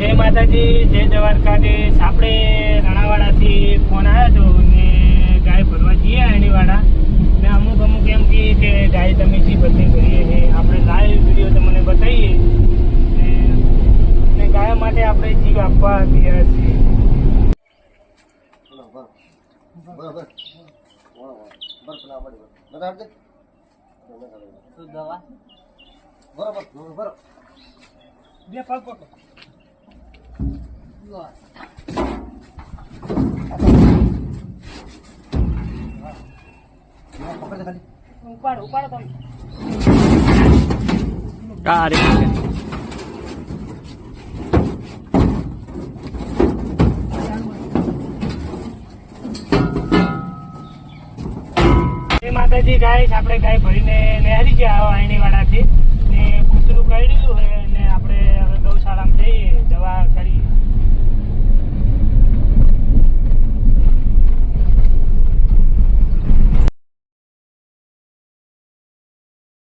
જય માતાજી, જય દ્વારકાધીશ। આપણે રણાવાડાથી ફોન આવ્યો હતો ને ગાય ભરવા જઈએ એણીવાડા ને અમુક એમ કે ગાય તમે શી બદલી કરીએ છે। આપણે લાઈવ વિડીયો તમને બતાવીએ ને ગાય માટે આપણે જીવ આપવા તૈયાર છીએ। બે પગ પકડો। ઉપાડો તમે માતાજી ગાય આપણે ગાય ભરીને નહેરી ગયા આઈણીવાડાથી ને કૂતરું કાઢ્યું છે